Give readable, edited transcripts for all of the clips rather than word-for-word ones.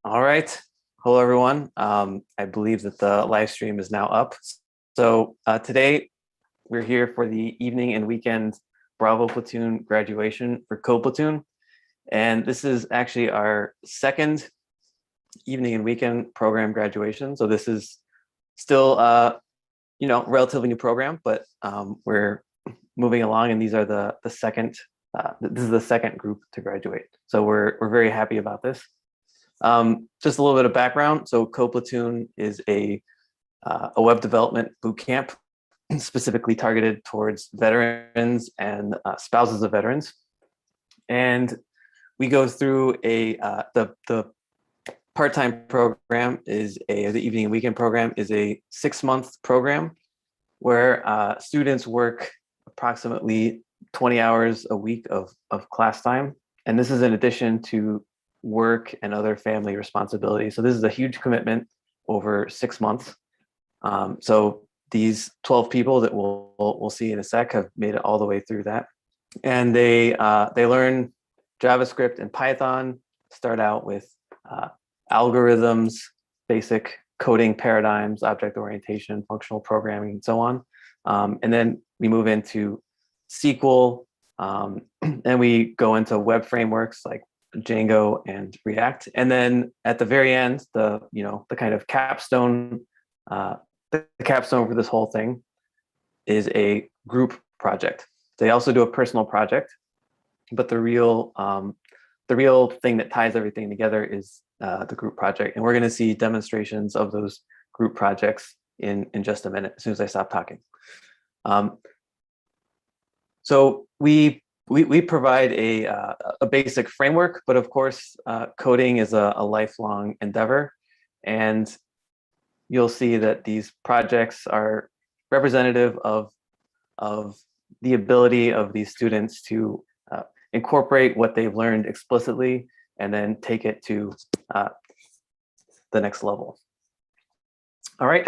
All right. Hello, everyone. I believe that the live stream is now up. So today we're here for the evening and weekend Bravo Platoon graduation for Co-Platoon. And this is actually our second evening and weekend program graduation. So this is still, relatively new program, but we're moving along, and these are the second. This is the second group to graduate. So we're very happy about this. Just a little bit of background. So Co-Platoon is a web development bootcamp specifically targeted towards veterans and spouses of veterans. And we go through the part-time program the evening and weekend program is a 6-month program where students work approximately 20 hours a week of class time. And this is in addition to work and other family responsibilities. So this is a huge commitment over 6 months. So these 12 people that we'll see in a sec have made it all the way through that. And they learn JavaScript and Python, start out with algorithms, basic coding paradigms, object orientation, functional programming, and so on. And then we move into SQL, and we go into web frameworks like Django and React. And then at the very end, the kind of capstone, the capstone for this whole thing is a group project. They also do a personal project, but the real thing that ties everything together is the group project. And we're going to see demonstrations of those group projects in just a minute, as soon as I stop talking. So we provide a basic framework, but of course, coding is a lifelong endeavor. And you'll see that these projects are representative of the ability of these students to incorporate what they've learned explicitly and then take it to the next level. All right,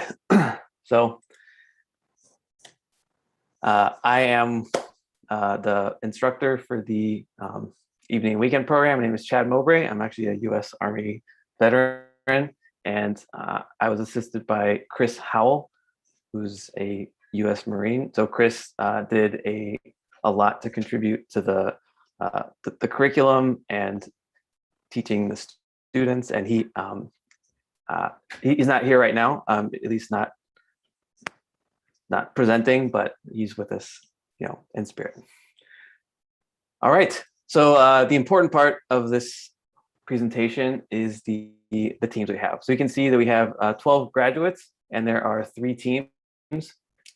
so I am the instructor for the evening and weekend program. My name is Chad Mowbray. I'm actually a U.S. Army veteran, and I was assisted by Chris Howell, who's a U.S. Marine. So Chris did a lot to contribute to the curriculum and teaching the students, and he's not here right now, at least not presenting, but he's with us, in spirit. All right, so the important part of this presentation is the teams we have. So you can see that we have 12 graduates, and there are 3 teams.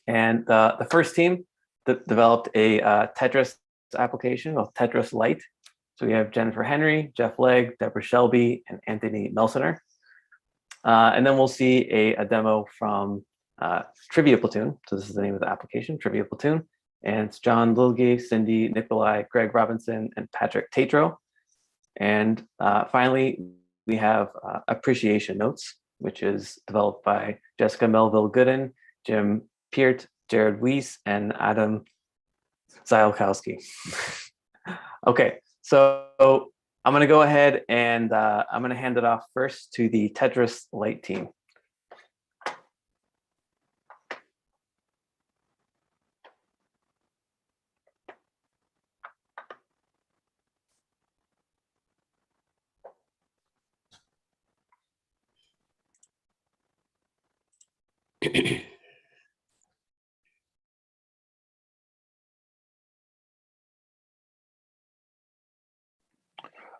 And the first team that developed a Tetris application called Tetris Lite. So we have Jennifer Henry, Jeff Legg, Deborah Shelby, and Anthony Melsener. And then we'll see a demo from Trivia Platoon. So this is the name of the application, Trivia Platoon. And it's John Lilge, Cindy Nicolai, Greg Robinson, and Patrick Tatro. And finally, we have Appreciation Notes, which is developed by Jessica Melville Gooden, Jim Peart, Jared Weiss, and Adam Ziolkowski. Okay, so I'm going to go ahead and I'm going to hand it off first to the Tetris Lite team.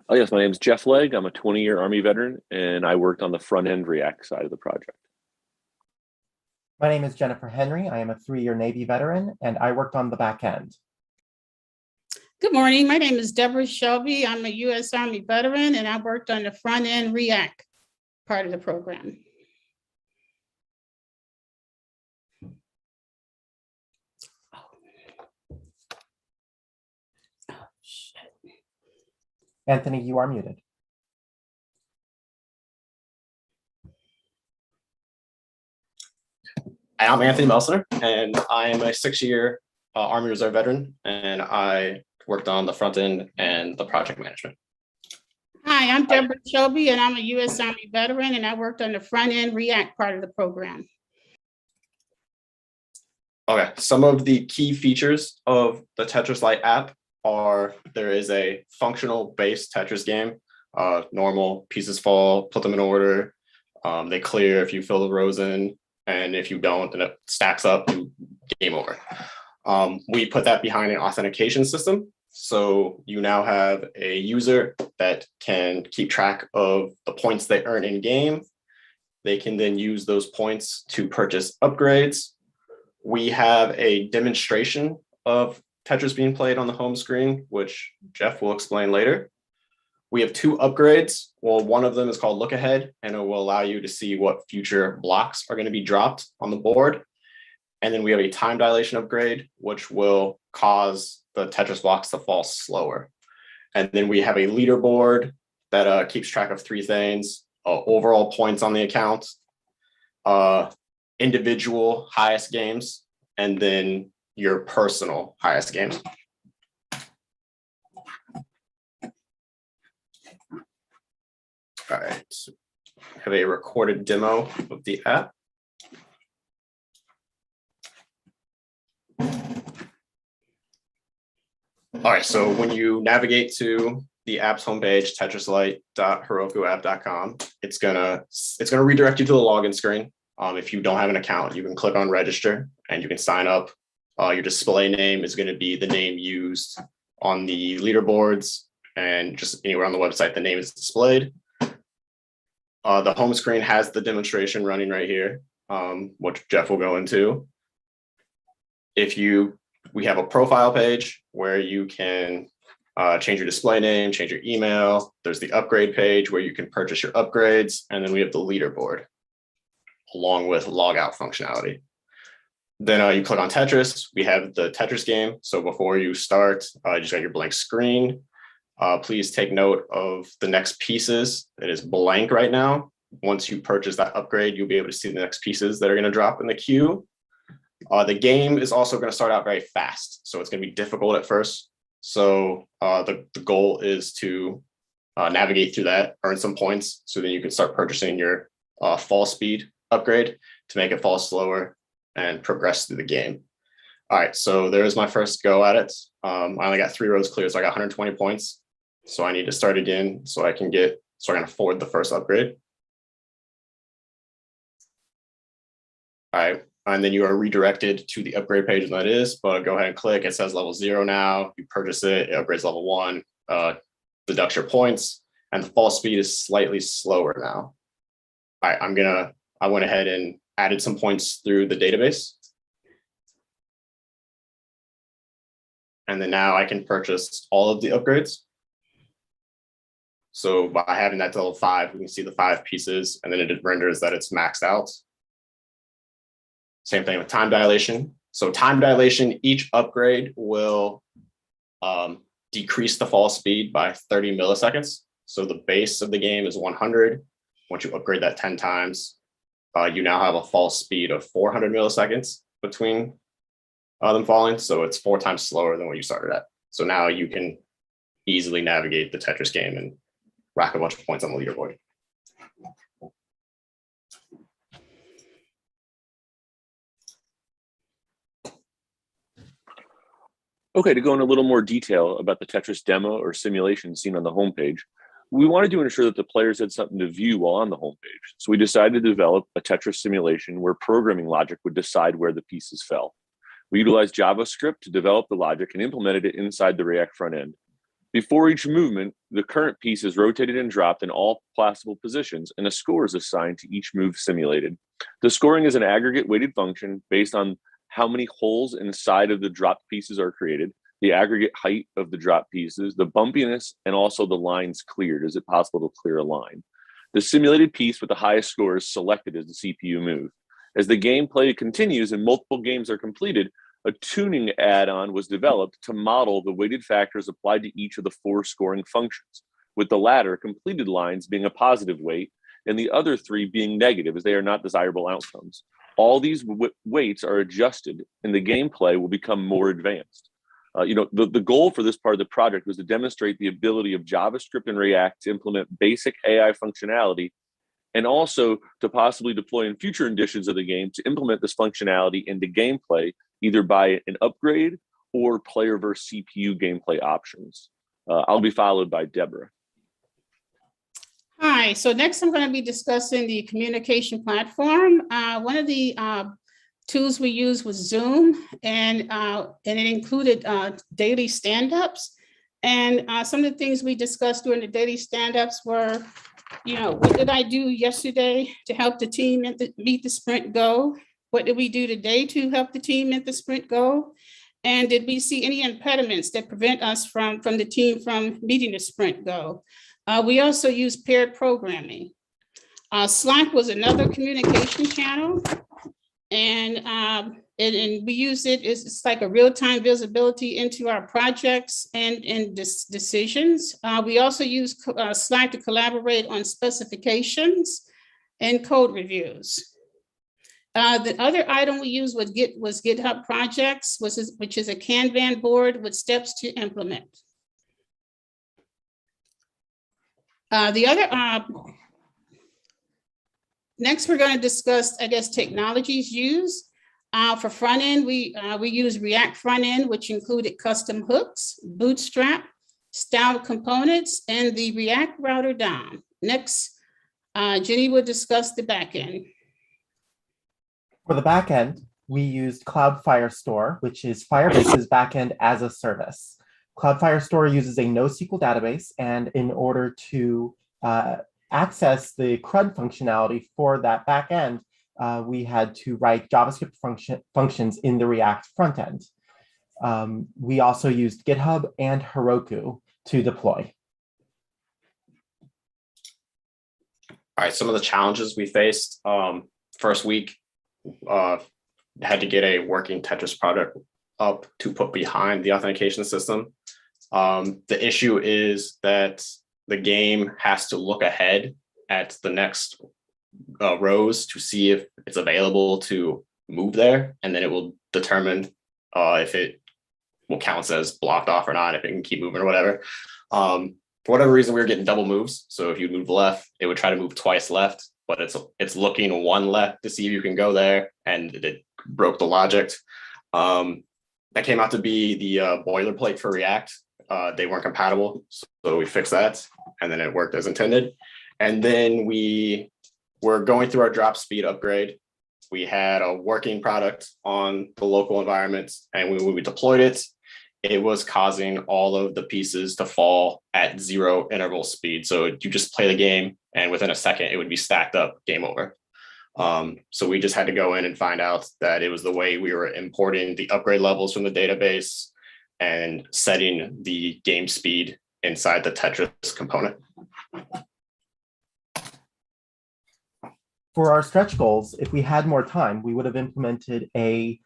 Oh, yes, my name is Jeff Legg. I'm a 20-year Army veteran, and I worked on the front-end React side of the project. My name is Jennifer Henry. I am a 3-year Navy veteran, and I worked on the back end. Good morning. My name is Deborah Shelby. I'm a U.S. Army veteran, and I worked on the front-end React part of the program. Anthony, you are muted. I'm Anthony Melsener, and I am a 6-year Army Reserve veteran, and I worked on the front end and the project management. Hi, I'm Deborah Shelby, and I'm a U.S. Army veteran, and I worked on the front-end React part of the program. Okay, some of the key features of the Tetris Lite app are there is a functional based Tetris game. Normal pieces fall, put them in order. They clear if you fill the rows in, and if you don't, then it stacks up and game over. We put that behind an authentication system. So you now have a user that can keep track of the points they earn in game. They can then use those points to purchase upgrades. We have a demonstration of Tetris being played on the home screen, which Jeff will explain later. We have 2 upgrades. Well, one of them is called Look Ahead, and it will allow you to see what future blocks are going to be dropped on the board. And then we have a time dilation upgrade, which will cause the Tetris blocks to fall slower. And then we have a leaderboard that keeps track of 3 things: overall points on the account, individual highest games, and then your personal highest games. All right, so have a recorded demo of the app. All right, so when you navigate to the app's homepage, tetrislite.herokuapp.com, it's gonna redirect you to the login screen. If you don't have an account, you can click on register and you can sign up. Your display name is going to be the name used on the leaderboards, and just anywhere on the website, the name is displayed. The home screen has the demonstration running right here, which Jeff will go into. We have a profile page where you can change your display name, change your email. There's the upgrade page where you can purchase your upgrades. And then we have the leaderboard along with logout functionality. Then you click on Tetris. We have the Tetris game. So before you start, you just got your blank screen. Please take note of the next pieces. It is blank right now. Once you purchase that upgrade, you'll be able to see the next pieces that are going to drop in the queue. The game is also going to start out very fast, so it's going to be difficult at first. So the goal is to navigate through that, earn some points, so then you can start purchasing your fall speed upgrade to make it fall slower and progress through the game. All right, so there's my first go at it. I only got 3 rows clear, so I got 120 points. So I need to start again so I can afford the first upgrade. All right, and then you are redirected to the upgrade page, and that is, but go ahead and click. It says level 0 now. You purchase it, it upgrades level 1, deducts your points, and the fall speed is slightly slower now. All right, I went ahead and added some points through the database. And then now I can purchase all of the upgrades. So by having that to level 5, we can see the 5 pieces, and then it renders that it's maxed out. Same thing with time dilation. So time dilation, each upgrade will decrease the fall speed by 30 milliseconds. So the base of the game is 100. Once you upgrade that 10 times, you now have a fall speed of 400 milliseconds between them falling. So it's 4 times slower than what you started at. So now you can easily navigate the Tetris game and rack a bunch of points on the leaderboard. Okay, to go into a little more detail about the Tetris demo or simulation seen on the homepage, we wanted to ensure that the players had something to view while on the homepage. So we decided to develop a Tetris simulation where programming logic would decide where the pieces fell. We utilized JavaScript to develop the logic and implemented it inside the React front end. Before each movement, the current piece is rotated and dropped in all possible positions, and a score is assigned to each move simulated. The scoring is an aggregate weighted function based on how many holes inside of the dropped pieces are created, the aggregate height of the dropped pieces, the bumpiness, and also the lines cleared. Is it possible to clear a line? The simulated piece with the highest score is selected as the CPU move. As the gameplay continues and multiple games are completed, a tuning add-on was developed to model the weighted factors applied to each of the 4 scoring functions, with the latter completed lines being a positive weight and the other 3 being negative, as they are not desirable outcomes. All these weights are adjusted and the gameplay will become more advanced. The goal for this part of the project was to demonstrate the ability of JavaScript and React to implement basic AI functionality, and also to possibly deploy in future editions of the game to implement this functionality into gameplay, either by an upgrade or player versus CPU gameplay options. I'll be followed by Deborah. Hi, so next I'm going to be discussing the communication platform. One of the tools we used was Zoom, and it included daily stand-ups. And some of the things we discussed during the daily stand-ups were, what did I do yesterday to help the team meet the sprint goal? What did we do today to help the team meet the sprint goal? And did we see any impediments that prevent us from the team from meeting the sprint goal? We also use paired programming. Slack was another communication channel. And we use it, it's like a real-time visibility into our projects and decisions. We also use Slack to collaborate on specifications and code reviews. The other item we used was GitHub Projects, which is a Kanban board with steps to implement. Next, we're going to discuss, technologies used. For front end, we use React front end, which included custom hooks, Bootstrap, styled components, and the React router DOM. Next, Jenny will discuss the back end. For the back end, we used Cloud Firestore, which is Firebase's backend as a service. Cloud Firestore uses a NoSQL database, and in order to access the CRUD functionality for that backend, we had to write JavaScript functions in the React front end. We also used GitHub and Heroku to deploy. All right, some of the challenges we faced. First week, had to get a working Tetris project up to put behind the authentication system. The issue is that the game has to look ahead at the next rows to see if it's available to move there, and then it will determine if it will count as blocked off or not, if it can keep moving or whatever. For whatever reason, we were getting double moves. So if you move left, it would try to move twice left, but it's looking one left to see if you can go there, and it broke the logic. That came out to be the boilerplate for React. They weren't compatible, so we fixed that, and then it worked as intended. And then we were going through our drop speed upgrade. We had a working product on the local environment, and when we deployed it, it was causing all of the pieces to fall at 0 interval speed. So you just play the game, and within a second, it would be stacked up, game over. So we just had to go in and find out that it was the way we were importing the upgrade levels from the database and setting the game speed inside the Tetris component. For our stretch goals, if we had more time, we would have implemented a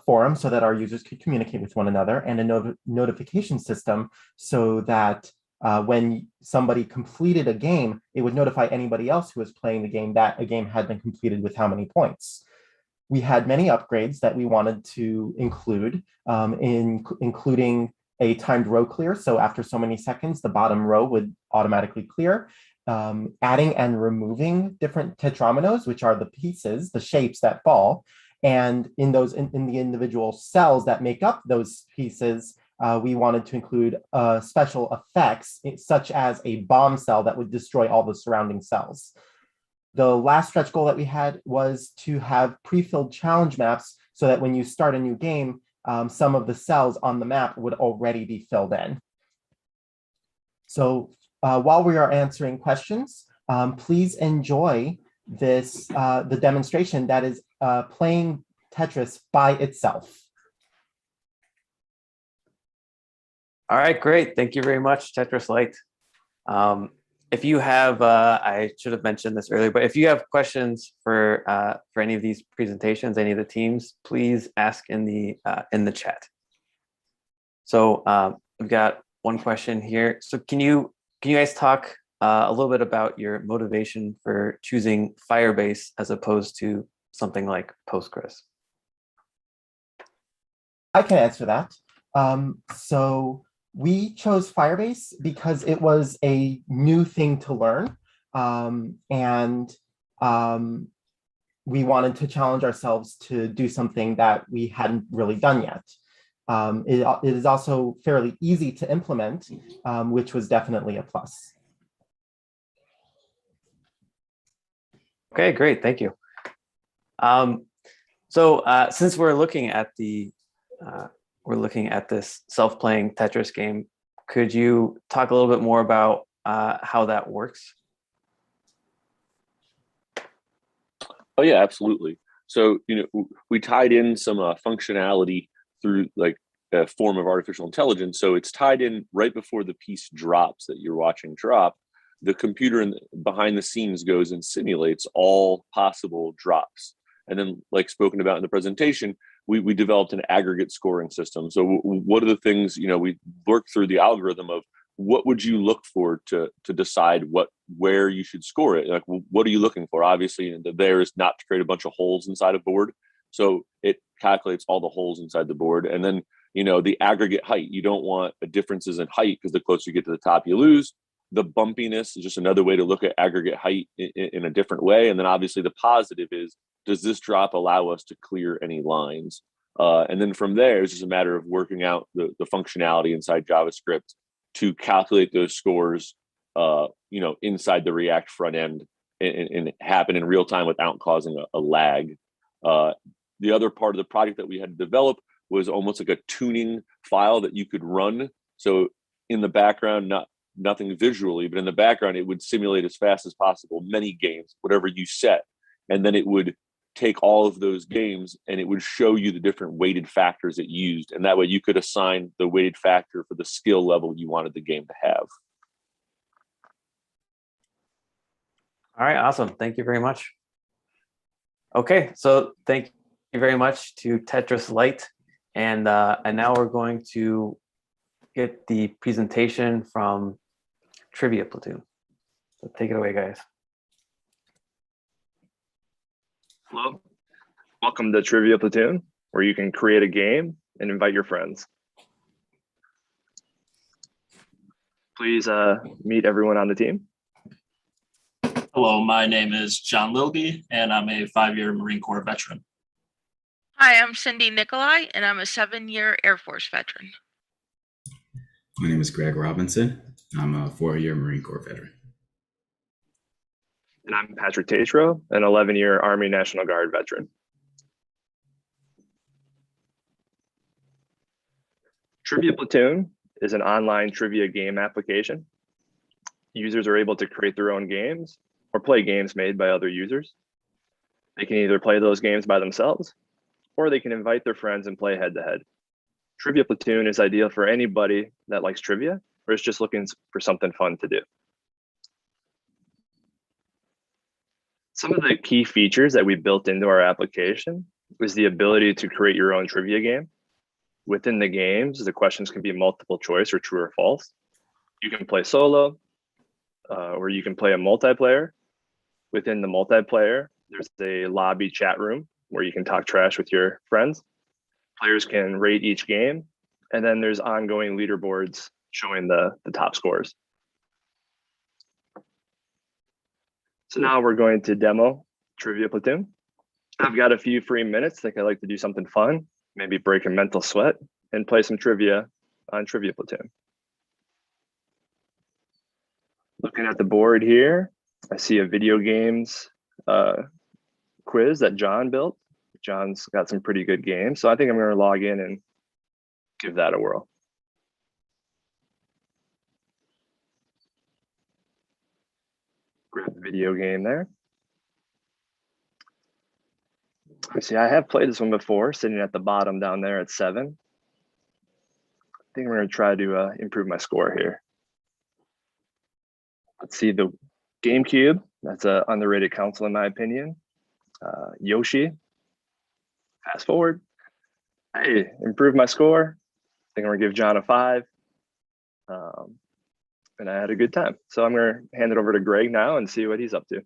forum so that our users could communicate with one another, and a notification system so that when somebody completed a game, it would notify anybody else who was playing the game that a game had been completed with how many points. We had many upgrades that we wanted to include, including a timed row clear. So after so many seconds, the bottom row would automatically clear. Adding and removing different tetrominoes, which are the pieces, the shapes that fall. And in the individual cells that make up those pieces, we wanted to include special effects, such as a bomb cell that would destroy all the surrounding cells. The last stretch goal that we had was to have pre-filled challenge maps so that when you start a new game, some of the cells on the map would already be filled in. So while we are answering questions, please enjoy this the demonstration that is playing Tetris by itself. All right, great. Thank you very much, Tetris Lite. If you have, I should have mentioned this earlier, but if you have questions for any of these presentations, any of the teams, please ask in the chat. So we've got one question here. So can you guys talk a little bit about your motivation for choosing Firebase as opposed to something like Postgres? I can answer that. So we chose Firebase because it was a new thing to learn. And we wanted to challenge ourselves to do something that we hadn't really done yet. It is also fairly easy to implement, which was definitely a plus. Okay, great, thank you. Since we're looking at this self-playing Tetris game, could you talk a little bit more about how that works? Oh yeah, absolutely. So, we tied in some functionality through like a form of artificial intelligence. So it's tied in right before the piece drops that you're watching drop. The computer behind the scenes goes and simulates all possible drops. And then, like spoken about in the presentation, we developed an aggregate scoring system. So what are the things, we worked through the algorithm of what would you look for to decide where you should score it? Like, what are you looking for? Obviously, there is not to create a bunch of holes inside a board. So it calculates all the holes inside the board. And then, the aggregate height, you don't want differences in height because the closer you get to the top, you lose. The bumpiness is just another way to look at aggregate height in a different way. And then obviously the positive is, does this drop allow us to clear any lines? And then from there, it's just a matter of working out the functionality inside JavaScript to calculate those scores, inside the React front end and happen in real time without causing a lag. The other part of the project that we had to develop was almost like a tuning file that you could run. So in the background, nothing visually, but in the background, it would simulate as fast as possible many games, whatever you set. And then it would take all of those games and it would show you the different weighted factors it used. And that way you could assign the weighted factor for the skill level you wanted the game to have. All right, awesome. Thank you very much. Okay, so thank you very much to Tetris Lite. And now we're going to get the presentation from Trivia Platoon. So take it away, guys. Hello, welcome to Trivia Platoon, where you can create a game and invite your friends. Please meet everyone on the team. Hello, my name is John Lilby, and I'm a 5-year Marine Corps veteran. Hi, I'm Cindy Nikolai, and I'm a 7-year Air Force veteran. My name is Greg Robinson. I'm a 4-year Marine Corps veteran. And I'm Patrick Tatro, an 11-year Army National Guard veteran. Trivia Platoon is an online trivia game application. Users are able to create their own games or play games made by other users. They can either play those games by themselves, or they can invite their friends and play head-to-head. Trivia Platoon is ideal for anybody that likes trivia or is just looking for something fun to do. Some of the key features that we built into our application is the ability to create your own trivia game. Within the games, the questions can be multiple choice or true or false. You can play solo, or you can play a multiplayer. Within the multiplayer, there's a lobby chat room where you can talk trash with your friends. Players can rate each game, and then there's ongoing leaderboards showing the top scores. So now we're going to demo Trivia Platoon. I've got a few free minutes. I think I'd like to do something fun, maybe break a mental sweat and play some trivia on Trivia Platoon. Looking at the board here, I see a video games quiz that John built. John's got some pretty good games, so I think I'm going to log in and give that a whirl. Grab the video game there. You see, I have played this one before, sitting at the bottom down there at 7. I think I'm going to try to improve my score here. Let's see, the GameCube, that's an underrated console in my opinion. Yoshi, fast forward. Hey, improve my score. I think I'm gonna give John a 5. And I had a good time. So I'm gonna hand it over to Greg now and see what he's up to.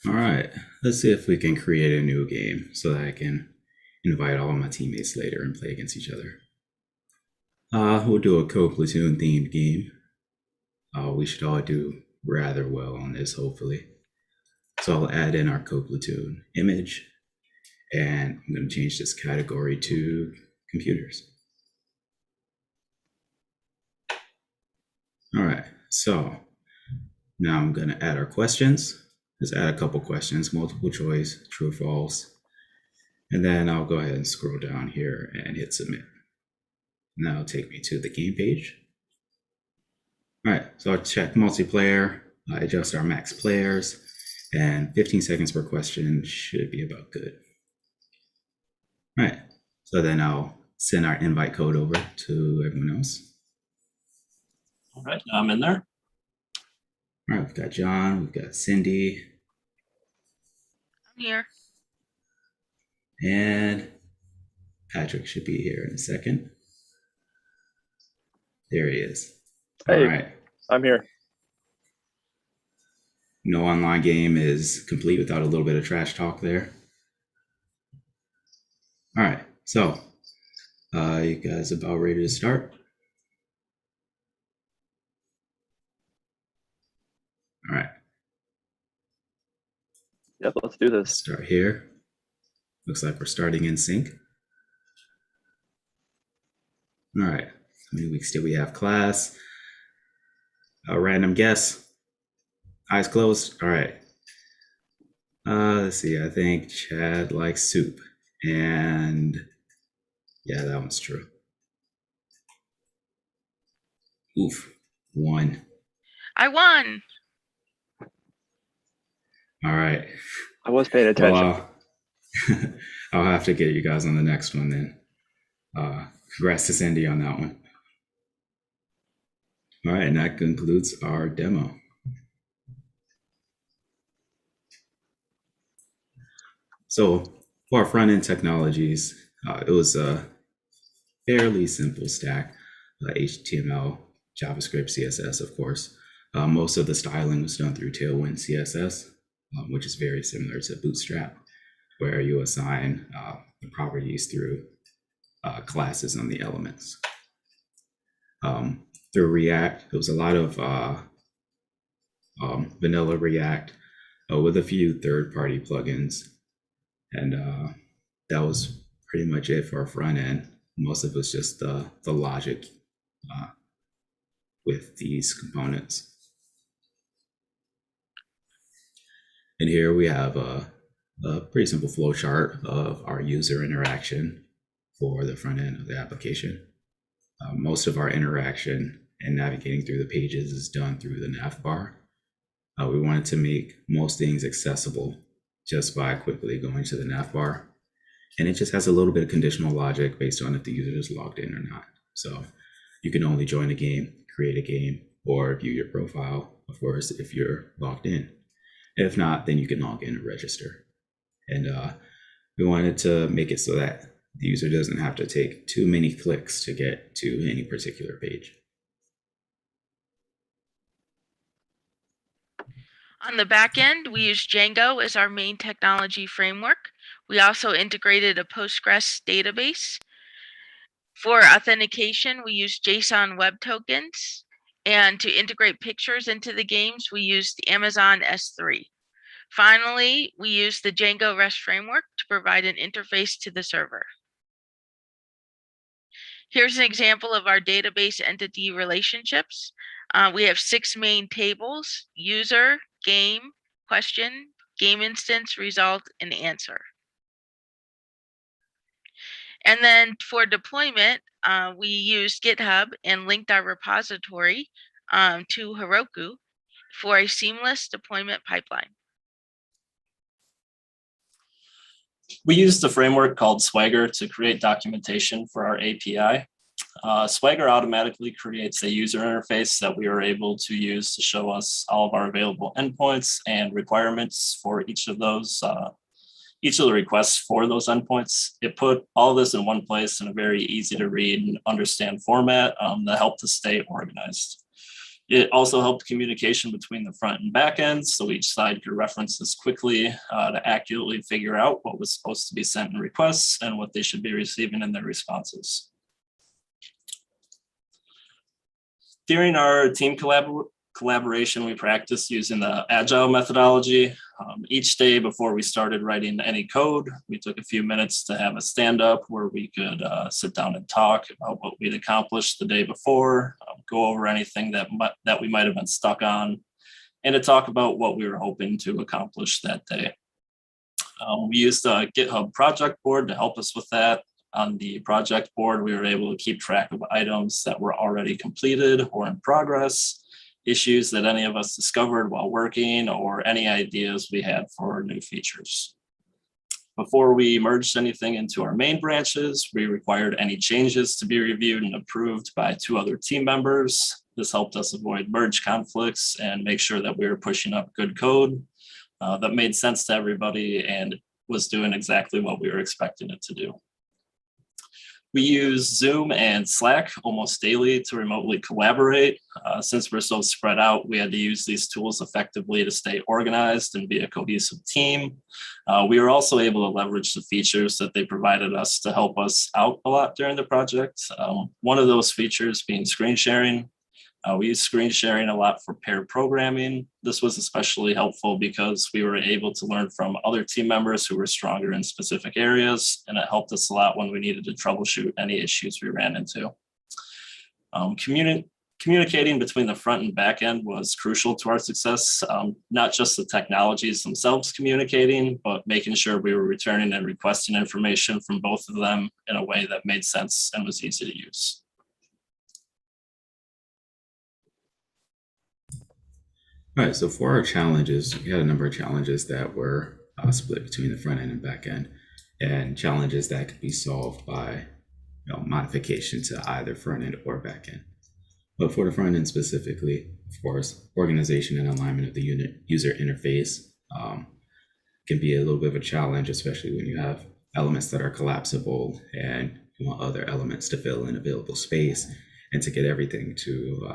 All right, let's see if we can create a new game so that I can invite all of my teammates later and play against each other. We'll do a co-platoon themed game. We should all do rather well on this, hopefully. So I'll add in our co-platoon image, and I'm going to change this category to computers. All right, so now I'm going to add our questions. Let's add a couple questions, multiple choice, true or false. And then I'll go ahead and scroll down here and hit submit. And that'll take me to the game page. All right, so I'll check multiplayer, adjust our max players, and 15 seconds per question should be about good. All right, so then I'll send our invite code over to everyone else. All right, I'm in there. All right, we've got John, we've got Cindy. I'm here. And Patrick should be here in a second. There he is. Hey, all right. I'm here. No online game is complete without a little bit of trash talk there. All right, so you guys about ready to start? All right. Yep, let's do this. Start here. Looks like we're starting in sync. All right, how many weeks do we have class? A random guess. Eyes closed. All right. Let's see. I think Chad likes soup. And yeah, that one's true. Oof. 1. I won. All right. I was paying attention. Well, I'll have to get you guys on the next one then. Congrats to Cindy on that one. All right, and that concludes our demo. So for our front-end technologies, it was a fairly simple stack, HTML, JavaScript, CSS, of course. Most of the styling was done through Tailwind CSS, which is very similar to Bootstrap, where you assign the properties through classes on the elements. Through React, there was a lot of vanilla React with a few third-party plugins. And that was pretty much it for our front end. Most of it was just the logic with these components. And here we have a pretty simple flow chart of our user interaction for the front end of the application. Most of our interaction and navigating through the pages is done through the nav bar. We wanted to make most things accessible just by quickly going to the nav bar. And it just has a little bit of conditional logic based on if the user is logged in or not. So you can only join a game, create a game, or view your profile, of course, if you're logged in. If not, then you can log in and register. And we wanted to make it so that the user doesn't have to take too many clicks to get to any particular page. On the back end, we use Django as our main technology framework. We also integrated a Postgres database. For authentication, we use JSON Web Tokens. And to integrate pictures into the games, we use the Amazon S3. Finally, we use the Django REST framework to provide an interface to the server. Here's an example of our database entity relationships. We have 6 main tables: user, game, question, game instance, result, and answer. And then for deployment, we used GitHub and linked our repository to Heroku for a seamless deployment pipeline. We used a framework called Swagger to create documentation for our API. Swagger automatically creates a user interface that we are able to use to show us all of our available endpoints and requirements for each of the requests for those endpoints. It put all this in one place in a very easy to read and understand format that helped us stay organized. It also helped communication between the front and back ends, so each side could reference this quickly to accurately figure out what was supposed to be sent in requests and what they should be receiving in their responses. During our team collaboration, we practiced using the agile methodology. Each day before we started writing any code, we took a few minutes to have a stand up where we could sit down and talk about what we'd accomplished the day before, go over anything that we might have been stuck on, and to talk about what we were hoping to accomplish that day. We used a GitHub project board to help us with that. On the project board, we were able to keep track of items that were already completed or in progress, issues that any of us discovered while working, or any ideas we had for new features. Before we merged anything into our main branches, we required any changes to be reviewed and approved by 2 other team members. This helped us avoid merge conflicts and make sure that we were pushing up good code that made sense to everybody and was doing exactly what we were expecting it to do. We use Zoom and Slack almost daily to remotely collaborate. Since we're so spread out, we had to use these tools effectively to stay organized and be a cohesive team. We were also able to leverage the features that they provided us to help us out a lot during the project. One of those features being screen sharing. We use screen sharing a lot for paired programming. This was especially helpful because we were able to learn from other team members who were stronger in specific areas, and it helped us a lot when we needed to troubleshoot any issues we ran into. Communicating between the front and back end was crucial to our success, not just the technologies themselves communicating, but making sure we were returning and requesting information from both of them in a way that made sense and was easy to use. All right, so for our challenges, we had a number of challenges that were split between the front end and back end, and challenges that could be solved by modification to either front end or back end. But for the front end specifically, of course, organization and alignment of the user interface can be a little bit of a challenge, especially when you have elements that are collapsible and you want other elements to fill in available space and to get everything to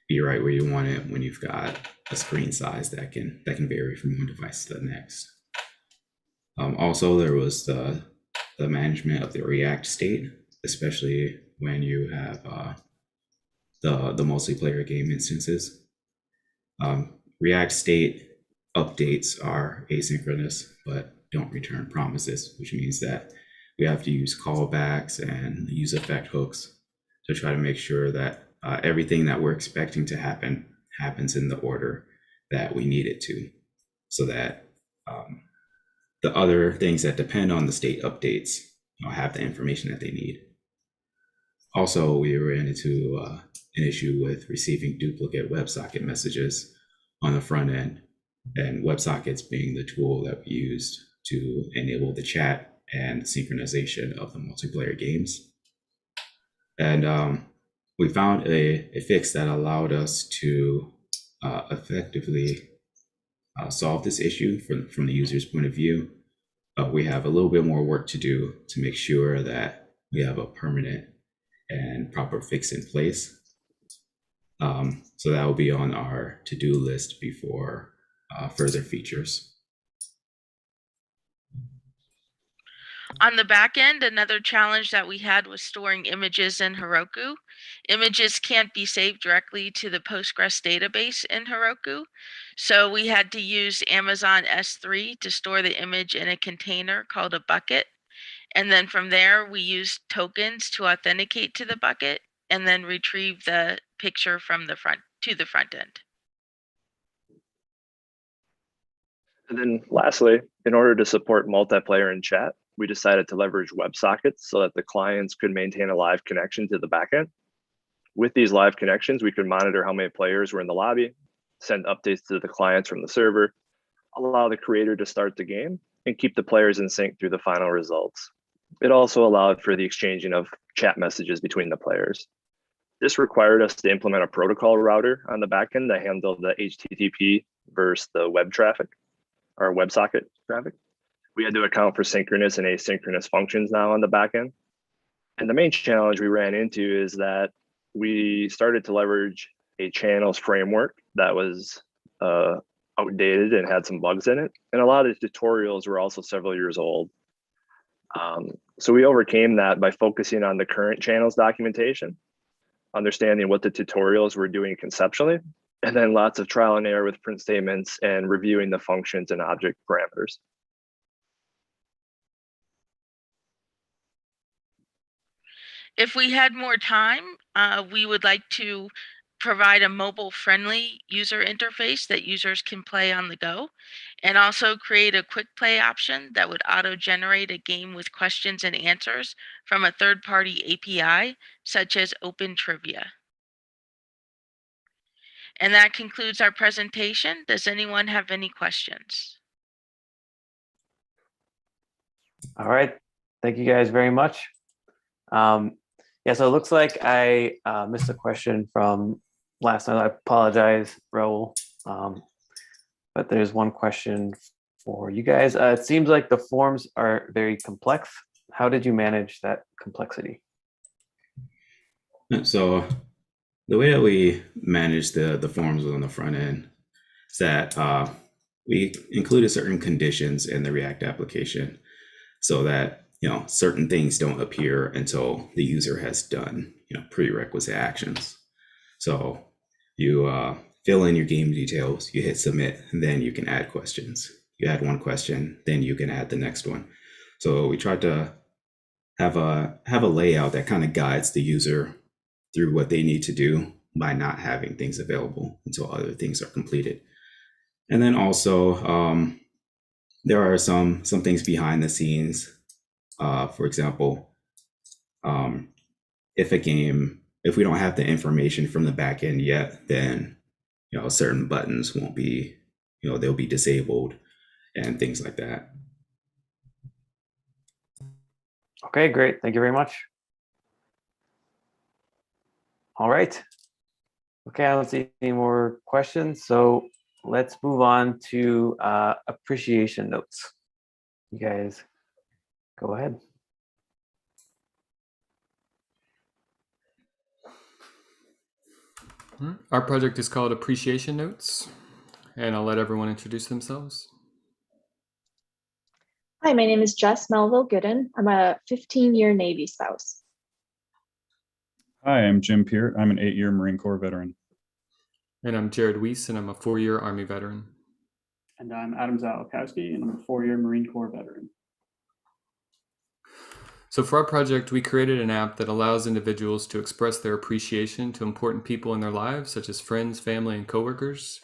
be right where you want it when you've got a screen size that can vary from one device to the next. Also, there was the management of the React state, especially when you have the multiplayer game instances. React state updates are asynchronous but don't return promises, which means that we have to use callbacks and use effect hooks to try to make sure that everything that we're expecting to happen happens in the order that we need it to, so that the other things that depend on the state updates have the information that they need. Also, we ran into an issue with receiving duplicate WebSocket messages on the front end, and WebSockets being the tool that we used to enable the chat and synchronization of the multiplayer games. And we found a fix that allowed us to effectively solve this issue from the user's point of view. We have a little bit more work to do to make sure that we have a permanent and proper fix in place. So that will be on our to-do list before further features. On the back end, another challenge that we had was storing images in Heroku. Images can't be saved directly to the Postgres database in Heroku, so we had to use Amazon S3 to store the image in a container called a bucket. And then from there, we used tokens to authenticate to the bucket and then retrieve the picture from the front to the front end. And then lastly, in order to support multiplayer and chat, we decided to leverage WebSockets so that the clients could maintain a live connection to the backend. With these live connections, we could monitor how many players were in the lobby, send updates to the clients from the server, allow the creator to start the game, and keep the players in sync through the final results. It also allowed for the exchanging of chat messages between the players. This required us to implement a protocol router on the backend that handled the HTTP versus the web traffic, or WebSocket traffic. We had to account for synchronous and asynchronous functions now on the backend. And the main challenge we ran into is that we started to leverage a channels framework that was outdated and had some bugs in it. And a lot of the tutorials were also several years old. So we overcame that by focusing on the current channels documentation, understanding what the tutorials were doing conceptually, and then lots of trial and error with print statements and reviewing the functions and object parameters. If we had more time, we would like to provide a mobile-friendly user interface that users can play on the go, and also create a quick play option that would auto-generate a game with questions and answers from a third-party API, such as Open Trivia. And that concludes our presentation. Does anyone have any questions? All right. Thank you guys very much. Yeah, so it looks like I missed a question from last night. I apologize, Raul. But there's one question for you guys. It seems like the forms are very complex. How did you manage that complexity? So the way that we manage the forms on the front end is that we included certain conditions in the React application so that certain things don't appear until the user has done prerequisite actions. So you fill in your game details, you hit submit, and then you can add questions. You add one question, then you can add the next one. So we tried to have a layout that kind of guides the user through what they need to do by not having things available until other things are completed. And then also there are some things behind the scenes. For example, if we don't have the information from the backend yet, then certain buttons won't be, they'll be disabled and things like that. Okay, great. Thank you very much. All right. Okay, I don't see any more questions. So let's move on to appreciation notes. You guys go ahead. Our project is called Appreciation Notes, and I'll let everyone introduce themselves. Hi, my name is Jess Melville Gooden. I'm a 15-year Navy spouse. Hi, I'm Jim Peart. I'm an 8-year Marine Corps veteran. And I'm Jared Weiss, and I'm a 4-year Army veteran. And I'm Adam Zalakowski, and I'm a 4-year Marine Corps veteran. So for our project, we created an app that allows individuals to express their appreciation to important people in their lives, such as friends, family, and coworkers.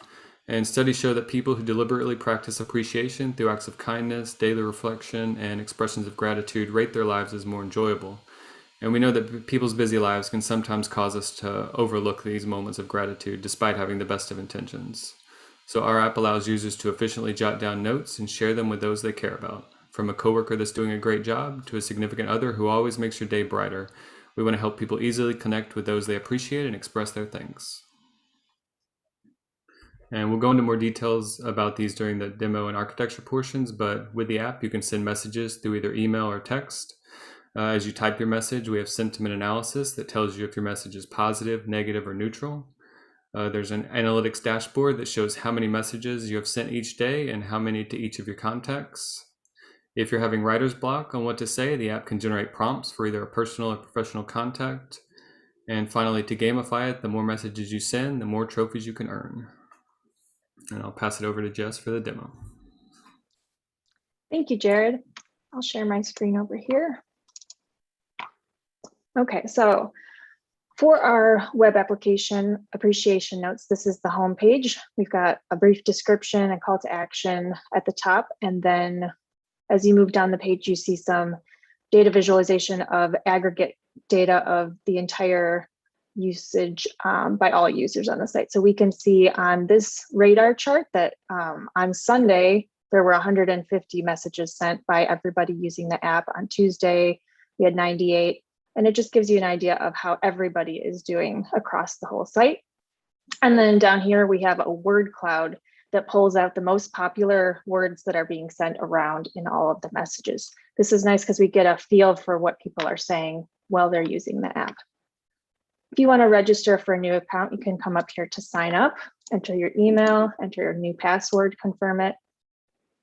And studies show that people who deliberately practice appreciation through acts of kindness, daily reflection, and expressions of gratitude rate their lives as more enjoyable. And we know that people's busy lives can sometimes cause us to overlook these moments of gratitude despite having the best of intentions. So our app allows users to efficiently jot down notes and share them with those they care about. From a coworker that's doing a great job to a significant other who always makes your day brighter, we want to help people easily connect with those they appreciate and express their thanks. And we'll go into more details about these during the demo and architecture portions, but with the app, you can send messages through either email or text. As you type your message, we have sentiment analysis that tells you if your message is positive, negative, or neutral. There's an analytics dashboard that shows how many messages you have sent each day and how many to each of your contacts. If you're having writer's block on what to say, the app can generate prompts for either a personal or professional contact. And finally, to gamify it, the more messages you send, the more trophies you can earn. And I'll pass it over to Jess for the demo. Thank you, Jared. I'll share my screen over here. Okay, so for our web application appreciation notes, this is the home page. We've got a brief description and call to action at the top, and then as you move down the page, you see some data visualization of aggregate data of the entire usage by all users on the site. So we can see on this radar chart that on Sunday, there were 150 messages sent by everybody using the app. On Tuesday, we had 98. And it just gives you an idea of how everybody is doing across the whole site. And then down here, we have a word cloud that pulls out the most popular words that are being sent around in all of the messages. This is nice because we get a feel for what people are saying while they're using the app. If you want to register for a new account, you can come up here to sign up, enter your email, enter your new password, confirm it.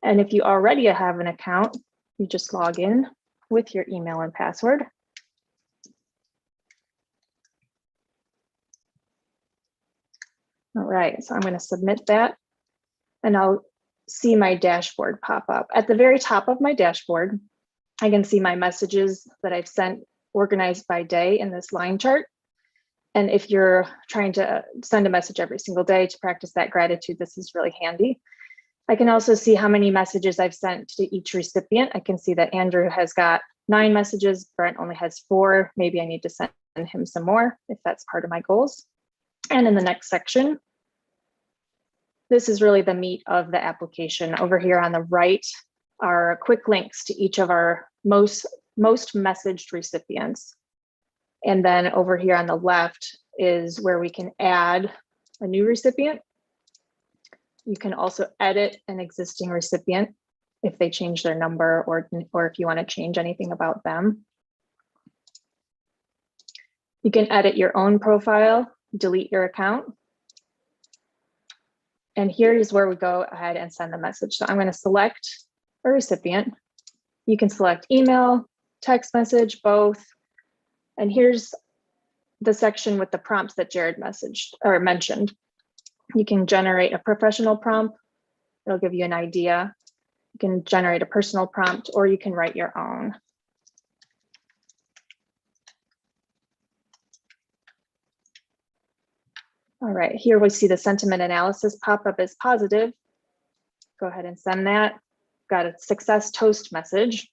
And if you already have an account, you just log in with your email and password. All right, so I'm going to submit that, and I'll see my dashboard pop up. At the very top of my dashboard, I can see my messages that I've sent organized by day in this line chart. And if you're trying to send a message every single day to practice that gratitude, this is really handy. I can also see how many messages I've sent to each recipient. I can see that Andrew has got 9 messages, Brent only has 4. Maybe I need to send him some more if that's part of my goals. And in the next section, this is really the meat of the application. Over here on the right are quick links to each of our most messaged recipients. And then over here on the left is where we can add a new recipient. You can also edit an existing recipient if they change their number or if you want to change anything about them. You can edit your own profile, delete your account. And here is where we go ahead and send the message. So I'm going to select a recipient. You can select email, text message, both. And here's the section with the prompts that Jared mentioned. You can generate a professional prompt. It'll give you an idea. You can generate a personal prompt, or you can write your own. All right, here we see the sentiment analysis pop up as positive. Go ahead and send that. Got a success toast message.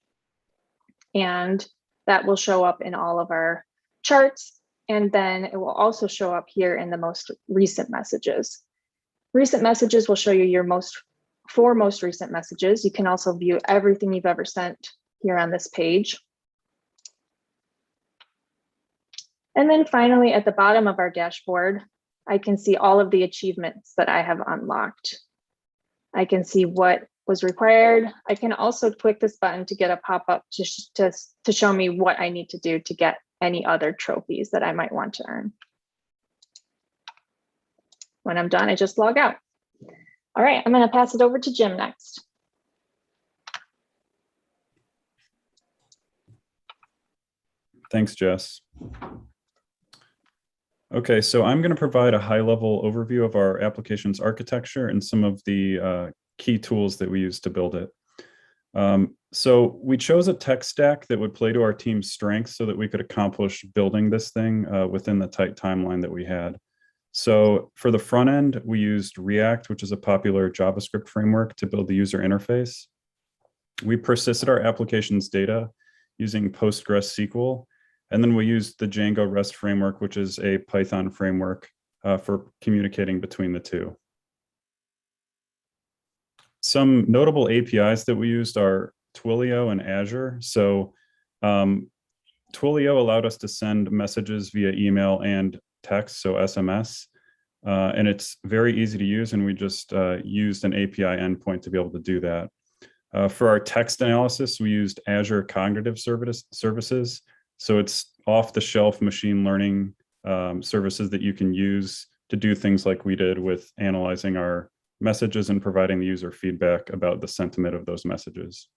And that will show up in all of our charts. And then it will also show up here in the most recent messages. Recent messages will show you your most recent messages. You can also view everything you've ever sent here on this page. And then finally, at the bottom of our dashboard, I can see all of the achievements that I have unlocked. I can see what was required. I can also click this button to get a pop-up to show me what I need to do to get any other trophies that I might want to earn. When I'm done, I just log out. All right, I'm going to pass it over to Jim next. Thanks, Jess. Okay, so I'm going to provide a high-level overview of our application's architecture and some of the key tools that we use to build it. So we chose a tech stack that would play to our team's strengths so that we could accomplish building this thing within the tight timeline that we had. So for the front end, we used React, which is a popular JavaScript framework, to build the user interface. We persisted our application's data using PostgreSQL. And then we used the Django REST framework, which is a Python framework for communicating between the two. Some notable APIs that we used are Twilio and Azure. So Twilio allowed us to send messages via email and text, so SMS. And it's very easy to use, and we just used an API endpoint to be able to do that. For our text analysis, we used Azure Cognitive Services. So it's off-the-shelf machine learning services that you can use to do things like we did with analyzing our messages and providing the user feedback about the sentiment of those messages.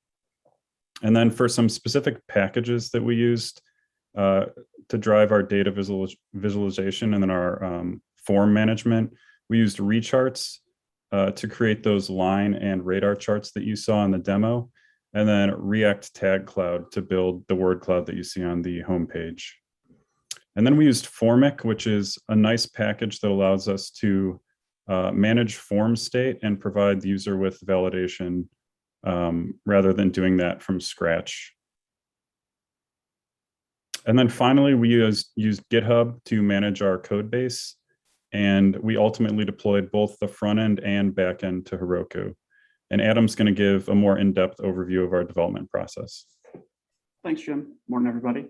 And then for some specific packages that we used to drive our data visualization and then our form management, we used recharts to create those line and radar charts that you saw in the demo, and then React Tag Cloud to build the word cloud that you see on the homepage. And then we used Formic, which is a nice package that allows us to manage form state and provide the user with validation rather than doing that from scratch. And then finally, we used GitHub to manage our code base. And we ultimately deployed both the front end and back end to Heroku. And Adam's going to give a more in-depth overview of our development process. Thanks, Jim. Morning, everybody.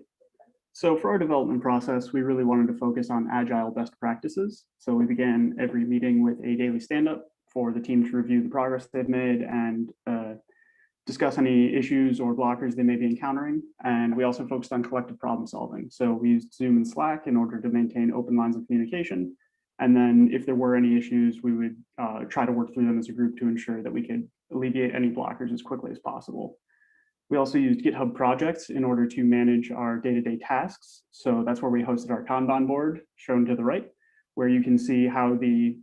So for our development process, we really wanted to focus on agile best practices. So we began every meeting with a daily stand-up for the team to review the progress they've made and discuss any issues or blockers they may be encountering. And we also focused on collective problem solving. So we used Zoom and Slack in order to maintain open lines of communication. And then if there were any issues, we would try to work through them as a group to ensure that we could alleviate any blockers as quickly as possible. We also used GitHub projects in order to manage our day-to-day tasks. So that's where we hosted our Kanban board, shown to the right, where you can see how the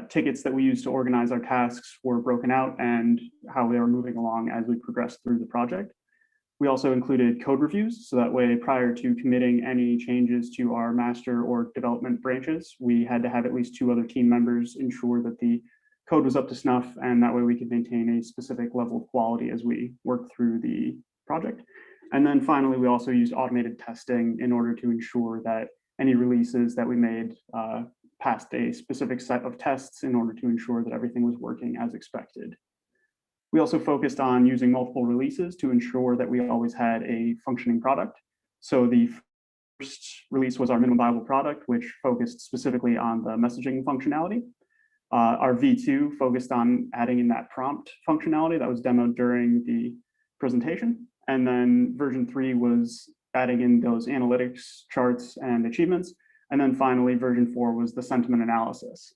tickets that we used to organize our tasks were broken out and how they were moving along as we progressed through the project. We also included code reviews, so that way prior to committing any changes to our master or development branches, we had to have at least 2 other team members ensure that the code was up to snuff, and that way we could maintain a specific level of quality as we work through the project. And then finally, we also used automated testing in order to ensure that any releases that we made passed a specific set of tests in order to ensure that everything was working as expected. We also focused on using multiple releases to ensure that we always had a functioning product. So the first release was our minimum viable product, which focused specifically on the messaging functionality. Our V2 focused on adding in that prompt functionality that was demoed during the presentation. And then version 3 was adding in those analytics charts and achievements. And then finally, version 4 was the sentiment analysis.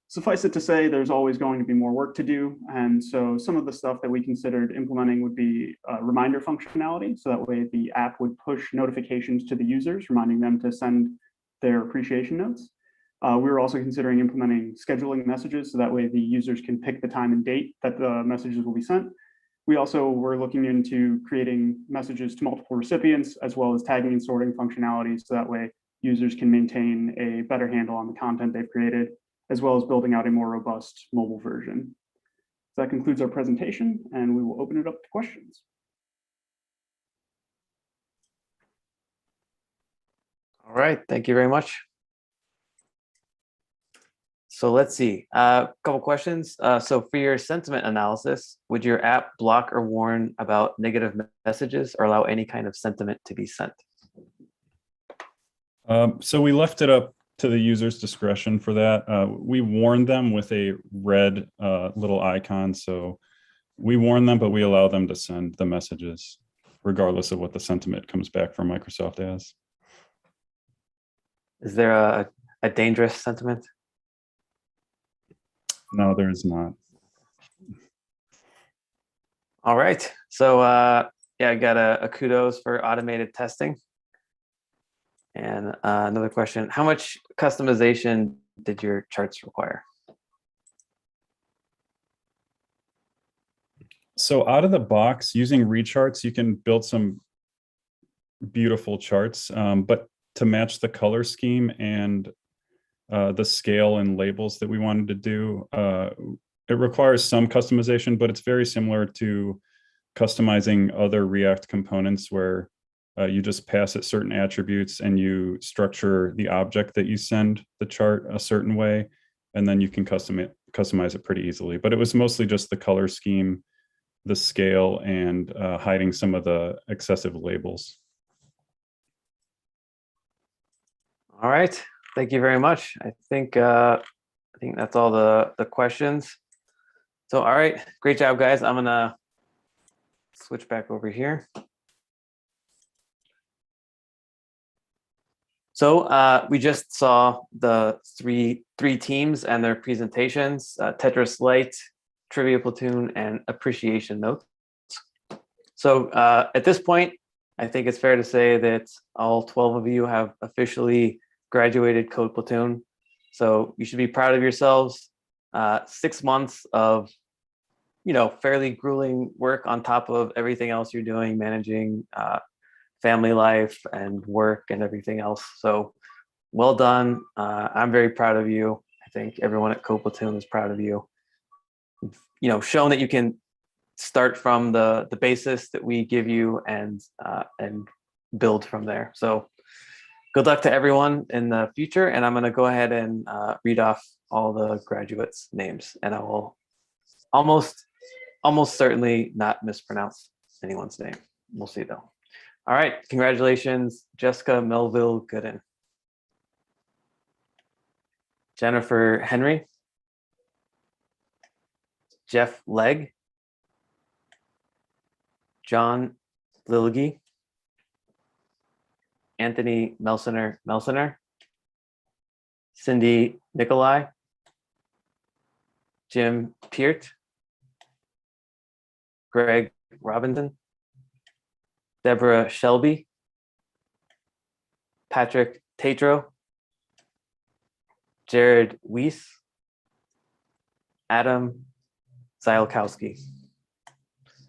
Suffice it to say, there's always going to be more work to do. And so some of the stuff that we considered implementing would be reminder functionality. So that way the app would push notifications to the users, reminding them to send their appreciation notes. We were also considering implementing scheduling messages, so that way the users can pick the time and date that the messages will be sent. We also were looking into creating messages to multiple recipients, as well as tagging and sorting functionality, so that way users can maintain a better handle on the content they've created, as well as building out a more robust mobile version. So that concludes our presentation, and we will open it up to questions. All right, thank you very much. So let's see, a couple questions. So for your sentiment analysis, would your app block or warn about negative messages or allow any kind of sentiment to be sent? So we left it up to the user's discretion for that. We warn them with a red little icon. So we warn them, but we allow them to send the messages regardless of what the sentiment comes back from Microsoft as. Is there a dangerous sentiment? No, there is not. All right. So yeah, I got a kudos for automated testing. And another question, how much customization did your charts require? So out of the box, using recharts, you can build some beautiful charts, but to match the color scheme and the scale and labels that we wanted to do, it requires some customization, but it's very similar to customizing other React components where you just pass it certain attributes and you structure the object that you send the chart a certain way, and then you can customize it pretty easily. But it was mostly just the color scheme, the scale, and hiding some of the excessive labels. All right. Thank you very much. I think that's all the questions. So, all right, great job, guys. I'm gonna switch back over here. So we just saw the three teams and their presentations: Tetris Lite, Trivia Platoon, and Appreciation Notes. So at this point, I think it's fair to say that all 12 of you have officially graduated Code Platoon. So you should be proud of yourselves. 6 months of, fairly grueling work on top of everything else you're doing, managing family life and work and everything else. So well done. I'm very proud of you. I think everyone at Code Platoon is proud of you. Shown that you can start from the basis that we give you and build from there. So good luck to everyone in the future. And I'm going to go ahead and read off all the graduates' names, and I will almost certainly not mispronounce anyone's name. We'll see though. All right, congratulations, Jessica Melville Gooden, Jennifer Henry, Jeff Legg, John Lilge, Anthony Melsener, Cindy Nikolai, Jim Peart, Greg Robinson, Deborah Shelby, Patrick Tatro, Jared Weiss, Adam Zylkowski.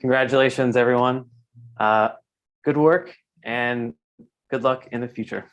Congratulations, everyone. Good work and good luck in the future.